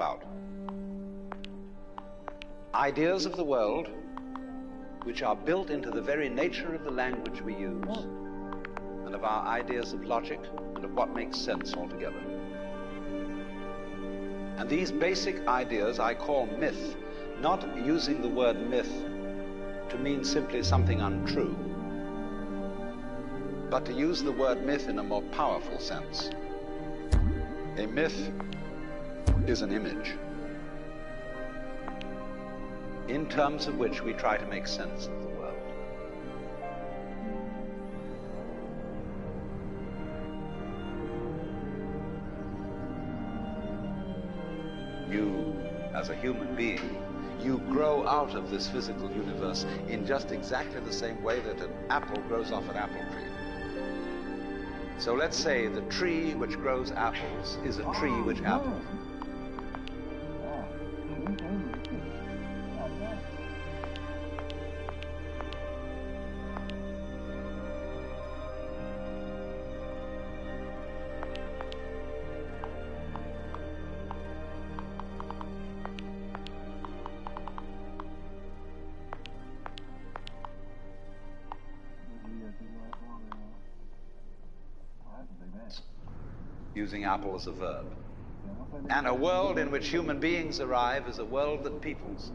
about. Ideas of the world which are built into the very nature of the language we use, and of our ideas of logic and of what makes sense altogether. And these basic ideas I call myth, not using the word myth to mean simply something untrue, but to use the word myth in a more powerful sense. A myth is an image, in terms of which we try to make sense of the world. You, as a human being, you grow out of this physical universe in just exactly the same way that an apple grows off an apple tree. So let's say the tree which grows apples is a tree which apples. Using apple as a verb. And a world in which human beings arrive is a world that peoples.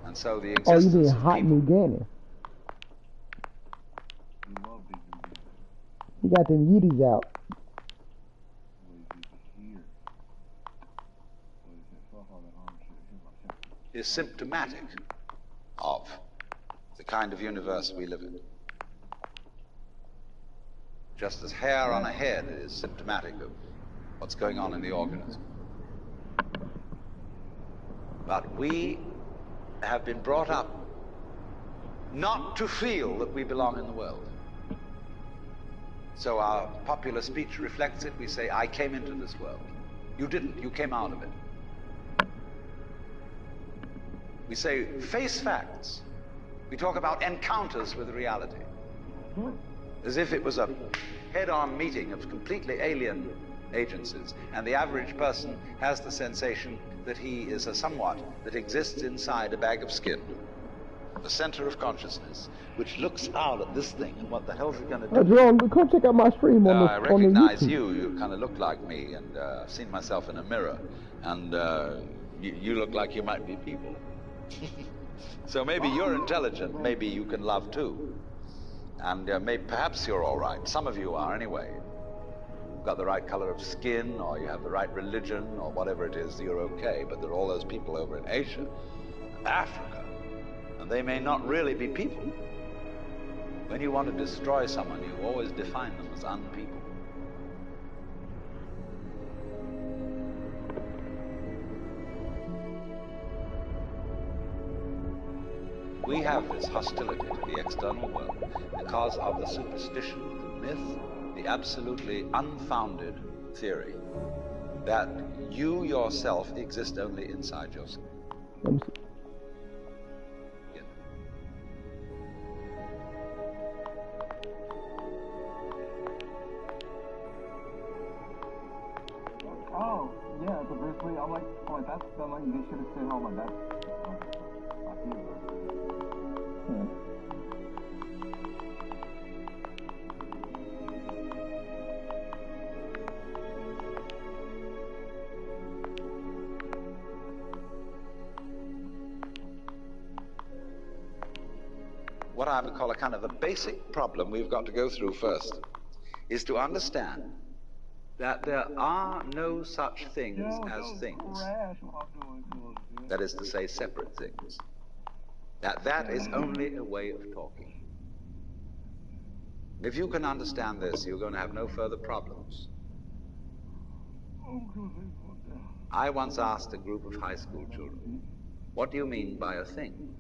And so the existence you mean of hot people... New Guinea. You got them Yeeties out. is symptomatic of the kind of universe we live in. Just as hair on a head is symptomatic of what's going on in the organism. But we have been brought up not to feel that we belong in the world. So our popular speech reflects it. We say, I came into this world. You didn't, you came out of it. We say, face facts. We talk about encounters with reality. As if it was a head-on meeting of completely alien agencies, and the average person has the sensation that he is a somewhat that exists inside a bag of skin, the center of consciousness, which looks out at this thing, and what the hell's it going to do? Jerome, come check out my stream on the I recognize on the you. You kind of look like me, and I've seen myself in a mirror, and you look like you might be people. So maybe you're intelligent, maybe you can love too. And perhaps you're all right. Some of you are anyway. You've got the right color of skin, or you have the right religion, or whatever it is, you're okay. But there are all those people over in Asia, Africa, and they may not really be people. When you want to destroy someone, you always define them as unpeople. We have this hostility to the external world because of the superstition, the myth, the absolutely unfounded theory that you yourself exist only inside yourself. Yeah. Oh, yeah, the Bruce Lee. I'm like, oh, that's the one you should have said. Oh, my, that's. I feel it. What I would call a kind of a basic problem we've got to go through first is to understand that there are no such things as things. That is to say, separate things. That is only a way of talking. If you can understand this, you're going to have no further problems. I once asked a group of high school children, what do you mean by a thing?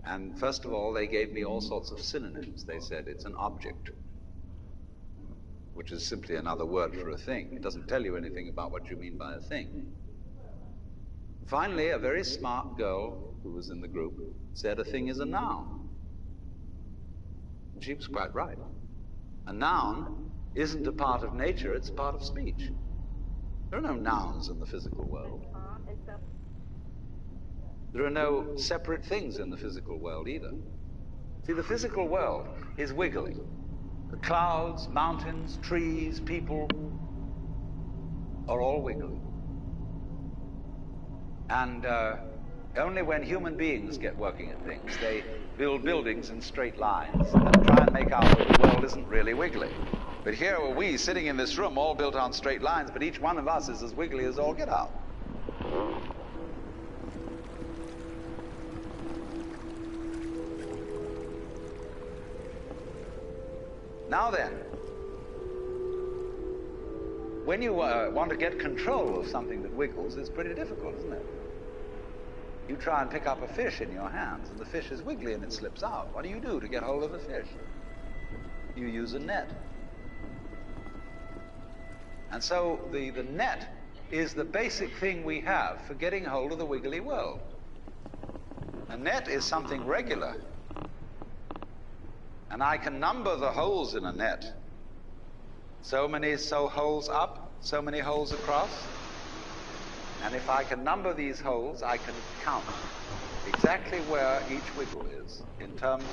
And first of all, they gave me all sorts of synonyms. They said it's an object, which is simply another word for a thing. It doesn't tell you anything about what you mean by a thing. Finally, a very smart girl who was in the group said a thing is a noun. She was quite right. A noun isn't a part of nature, it's a part of speech. There are no nouns in the physical world. There are no separate things in the physical world either. See, the physical world is wiggly. The clouds, mountains, trees, people are all wiggly. And only when human beings get working at things, they build buildings in straight lines and try and make out that the world isn't really wiggly. But here are we sitting in this room, all built on straight lines, but each one of us is as wiggly as all get out. Now then, when you want to get control of something that wiggles, it's pretty difficult, isn't it? You try and pick up a fish in your hands, and the fish is wiggly and it slips out. What do you do to get hold of the fish? You use a net. And so the net is the basic thing we have for getting hold of the wiggly world. A net is something regular. And I can number the holes in a net. So many holes up, so many holes across. And if I can number these holes, I can count exactly where each wiggle is in terms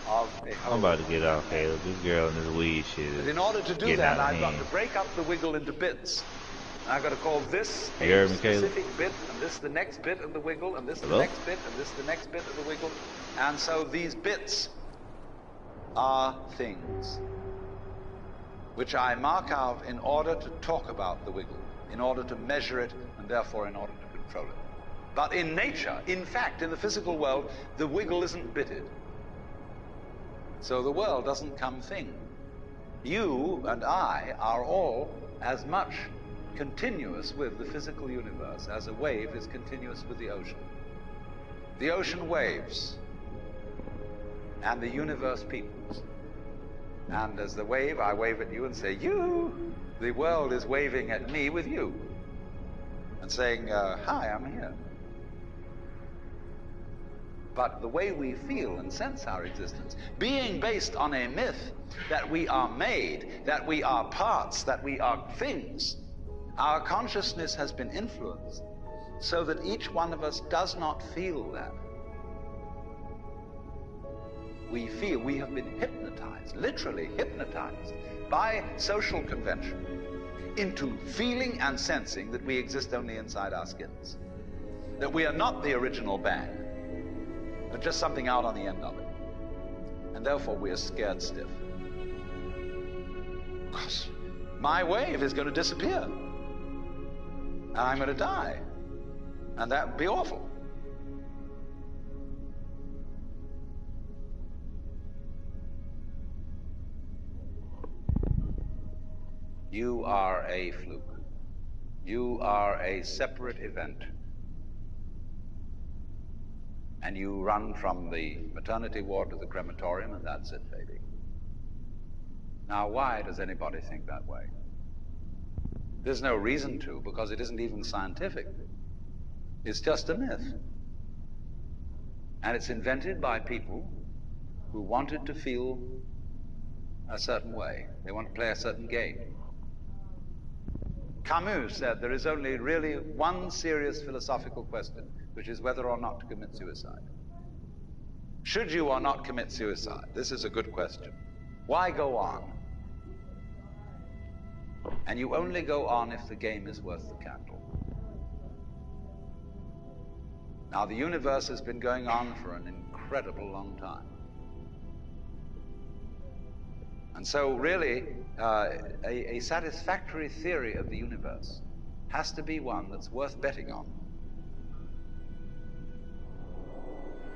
of a hole. I'm about to get off, Caleb. This girl in this weed shit is But in order to do getting that, out of I've got hand. to break up the wiggle into bits. And I've got to call this You heard a me, Caleb? specific bit, and this the next bit of the wiggle, and this Hello? the next bit, and this the next bit of the wiggle. And so these bits are things which I mark out in order to talk about the wiggle, in order to measure it, and therefore in order to control it. But in nature, in fact, in the physical world, the wiggle isn't bitted. So the world doesn't come thing. You and I are all as much continuous with the physical universe as a wave is continuous with the ocean. The ocean waves, and the universe peoples. And as the wave, I wave at you and say, you. The world is waving at me with you. And saying, hi, I'm here. But the way we feel and sense our existence, being based on a myth that we are made, that we are parts, that we are things, our consciousness has been influenced so that each one of us does not feel that. We feel we have been hypnotized, literally hypnotized, by social convention into feeling and sensing that we exist only inside our skins. That we are not the original bang, but just something out on the end of it. And therefore we are scared stiff. Because my wave is going to disappear. And I'm going to die. And that would be awful. You are a fluke. You are a separate event. And you run from the maternity ward to the crematorium, and that's it, baby. Now, why does anybody think that way? There's no reason to, because it isn't even scientific. It's just a myth. And it's invented by people who wanted to feel a certain way. They want to play a certain game. Camus said there is only really one serious philosophical question, which is whether or not to commit suicide. Should you or not commit suicide? This is a good question. Why go on? And you only go on if the game is worth the candle. Now, the universe has been going on for an incredible long time. And so really, a satisfactory theory of the universe has to be one that's worth betting on.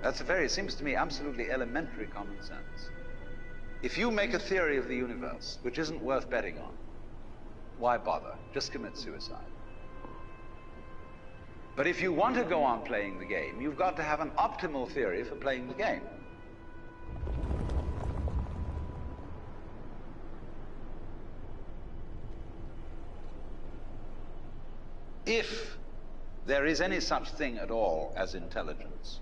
That's seems to me absolutely elementary common sense. If you make a theory of the universe which isn't worth betting on, why bother? Just commit suicide. But if you want to go on playing the game, you've got to have an optimal theory for playing the game. If there is any such thing at all as intelligence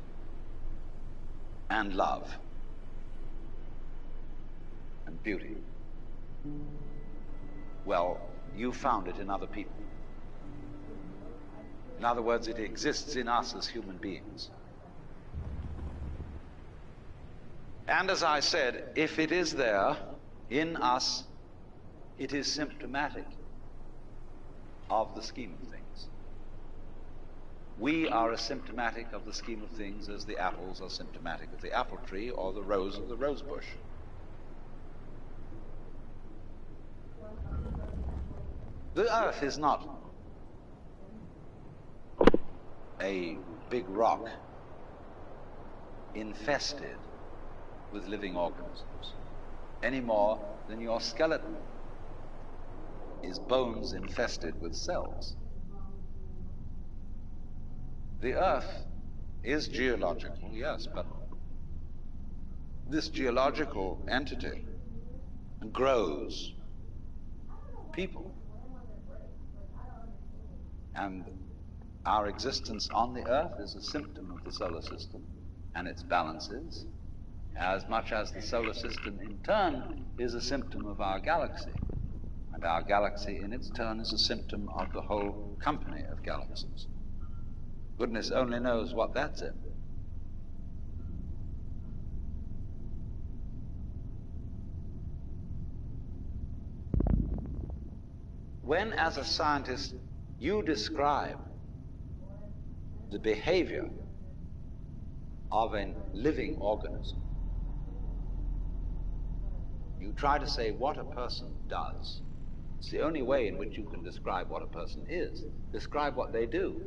and love and beauty, well, you found it in other people. In other words, it exists in us as human beings. And as I said, if it is there in us, it is symptomatic of the scheme of things. We are as symptomatic of the scheme of things as the apples are symptomatic of the apple tree or the rose of the rose bush. The earth is not a big rock infested with living organisms any more than your skeleton is bones infested with cells. The earth is geological, yes, but this geological entity grows people. And our existence on the earth is a symptom of the solar system and its balances, as much as the solar system in turn is a symptom of our galaxy. And our galaxy in its turn is a symptom of the whole company of galaxies. Goodness only knows what that's in. When, as a scientist, you describe the behavior of a living organism, you try to say what a person does. It's the only way in which you can describe what a person is. Describe what they do.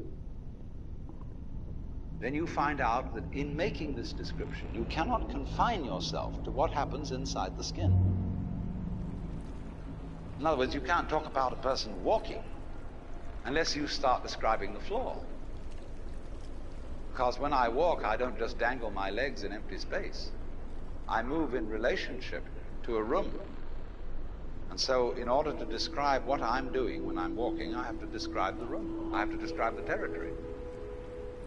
Then you find out that in making this description, you cannot confine yourself to what happens inside the skin. In other words, you can't talk about a person walking unless you start describing the floor. Because when I walk, I don't just dangle my legs in empty space. I move in relationship to a room. And so in order to describe what I'm doing when I'm walking, I have to describe the room. I have to describe the territory.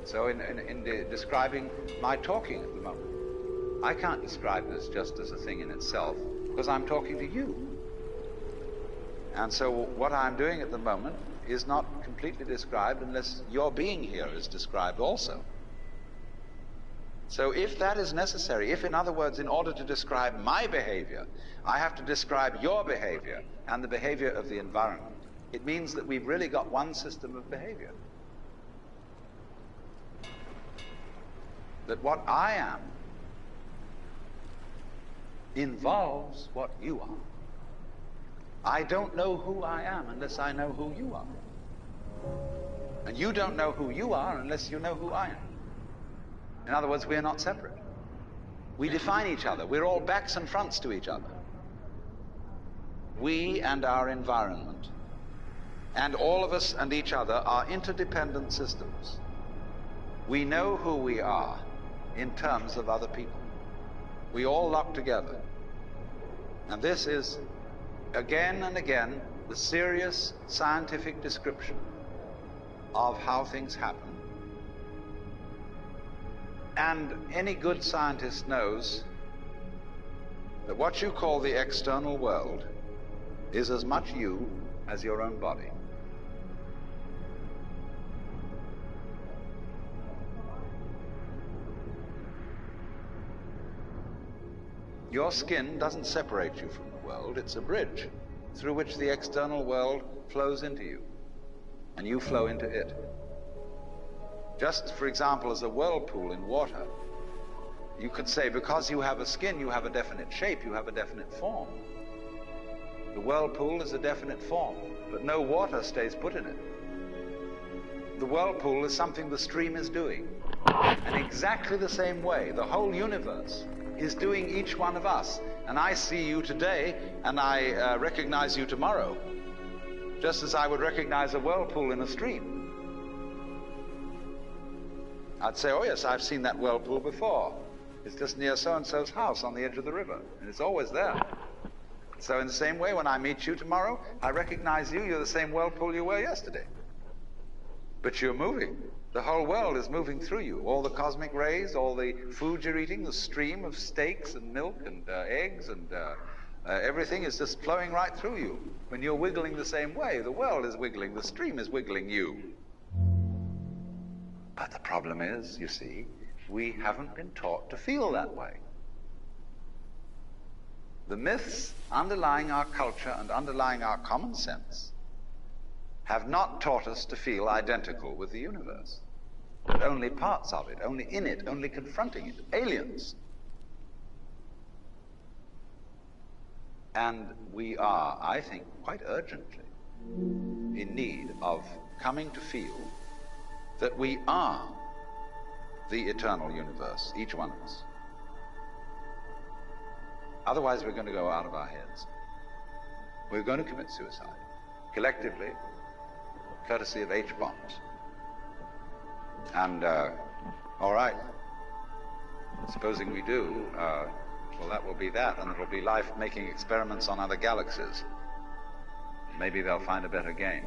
So in describing my talking at the moment, I can't describe this just as a thing in itself, because I'm talking to you. And so what I'm doing at the moment is not completely described unless your being here is described also. So if that is necessary, if in other words, in order to describe my behavior, I have to describe your behavior and the behavior of the environment, it means that we've really got one system of behavior. That what I am involves what you are. I don't know who I am unless I know who you are. And you don't know who you are unless you know who I am. In other words, we are not separate. We define each other. We're all backs and fronts to each other. We and our environment, and all of us and each other, are interdependent systems. We know who we are in terms of other people. We all lock together. And this is, again and again, the serious scientific description of how things happen. And any good scientist knows that what you call the external world is as much you as your own body. Your skin doesn't separate you from the world. It's a bridge through which the external world flows into you, and you flow into it. Just, for example, as a whirlpool in water, you could say because you have a skin, you have a definite shape, you have a definite form. The whirlpool is a definite form, but no water stays put in it. The whirlpool is something the stream is doing. And exactly the same way, the whole universe is doing each one of us. And I see you today, and I recognize you tomorrow, just as I would recognize a whirlpool in a stream. I'd say, oh yes, I've seen that whirlpool before. It's just near so-and-so's house on the edge of the river, and it's always there. So in the same way, when I meet you tomorrow, I recognize you. You're the same whirlpool you were yesterday. But you're moving. The whole world is moving through you. All the cosmic rays, all the food you're eating, the stream of steaks and milk and eggs and everything is just flowing right through you. When you're wiggling the same way, the world is wiggling, the stream is wiggling you. But the problem is, you see, we haven't been taught to feel that way. The myths underlying our culture and underlying our common sense have not taught us to feel identical with the universe, but only parts of it, only in it, only confronting it, aliens. And we are, I think, quite urgently in need of coming to feel that we are the eternal universe, each one of us. Otherwise, we're going to go out of our heads. We're going to commit suicide, collectively, courtesy of H-bombs. And, all right, supposing we do, well, that will be that, and it'll be life making experiments on other galaxies. Maybe they'll find a better game.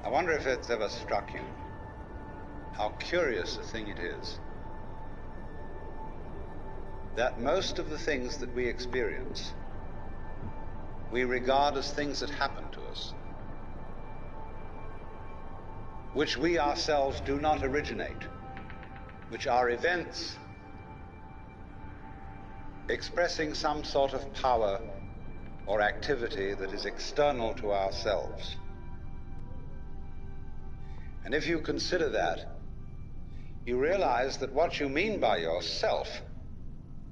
I wonder if it's ever struck you how curious a thing it is that most of the things that we experience, we regard as things that happen to us, which we ourselves do not originate, which are events expressing some sort of power or activity that is external to ourselves. And if you consider that, you realize that what you mean by yourself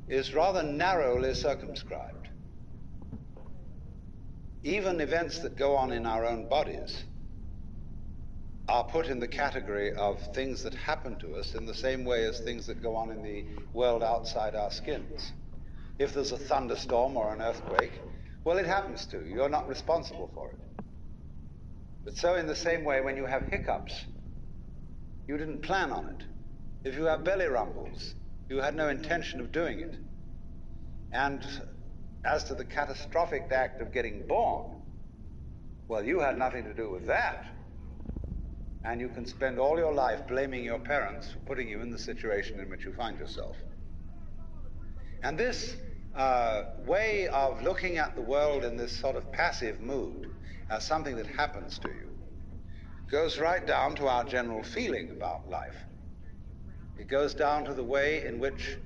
is rather narrowly circumscribed. Even events that go on in our own bodies are put in the category of things that happen to us in the same way as things that go on in the world outside our skins. If there's a thunderstorm or an earthquake, well, it happens to you. You're not responsible for it. But so in the same way, when you have hiccups, you didn't plan on it. If you have belly rumbles, you had no intention of doing it. And as to the catastrophic act of getting born, well, you had nothing to do with that. And you can spend all your life blaming your parents for putting you in the situation in which you find yourself. And this way of looking at the world in this sort of passive mood as something that happens to you goes right down to our general feeling about life. It goes down to the way in which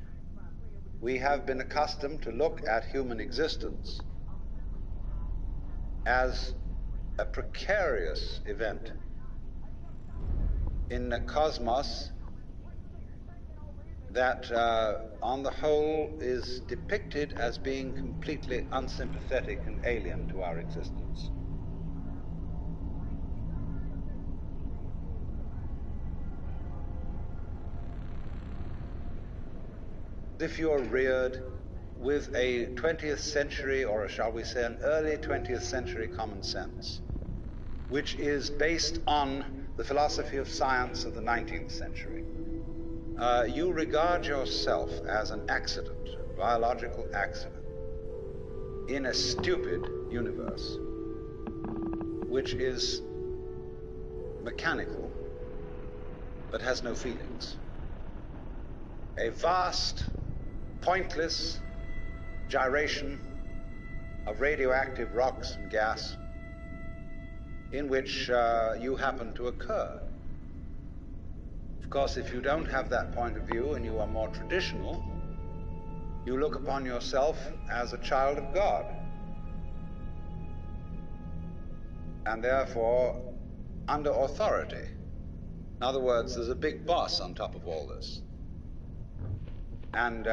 we have been accustomed to look at human existence as a precarious event in a cosmos that, on the whole, is depicted as being completely unsympathetic and alien to our existence. If you're reared with a 20th century, or shall we say an early 20th century common sense, which is based on the philosophy of science of the 19th century, you regard yourself as an accident, a biological accident, in a stupid universe, which is mechanical, but has no feelings. A vast, pointless gyration of radioactive rocks and gas in which you happen to occur. Of course, if you don't have that point of view and you are more traditional, you look upon yourself as a child of God, and therefore under authority. In other words, there's a big boss on top of all this. And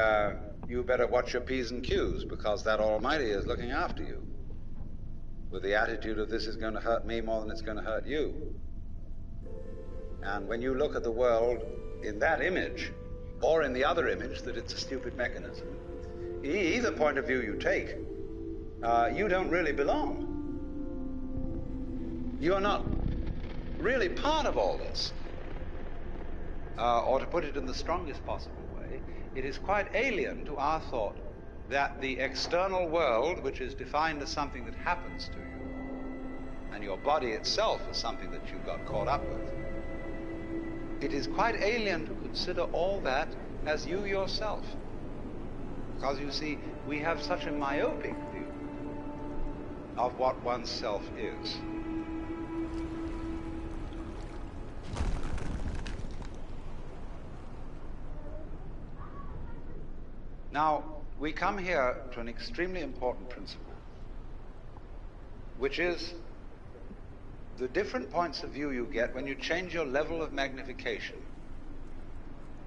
you better watch your P's and Q's, because that Almighty is looking after you with the attitude of this is going to hurt me more than it's going to hurt you. And when you look at the world in that image, or in the other image that it's a stupid mechanism, either point of view you take, you don't really belong. You are not really part of all this. Or to put it in the strongest possible way, it is quite alien to our thought that the external world, which is defined as something that happens to you, and your body itself is something that you got caught up with, it is quite alien to consider all that as you yourself. Because you see, we have such a myopic view of what oneself is. Now, we come here to an extremely important principle, which is the different points of view you get when you change your level of magnification.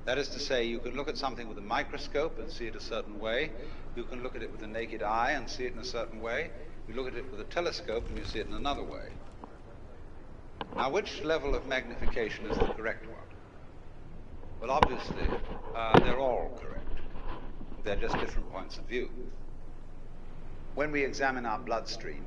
That is to say, you can look at something with a microscope and see it a certain way. You can look at it with the naked eye and see it in a certain way. You look at it with a telescope and you see it in another way. Now, which level of magnification is the correct one? Well, obviously, they're all correct. They're just different points of view. When we examine our bloodstream,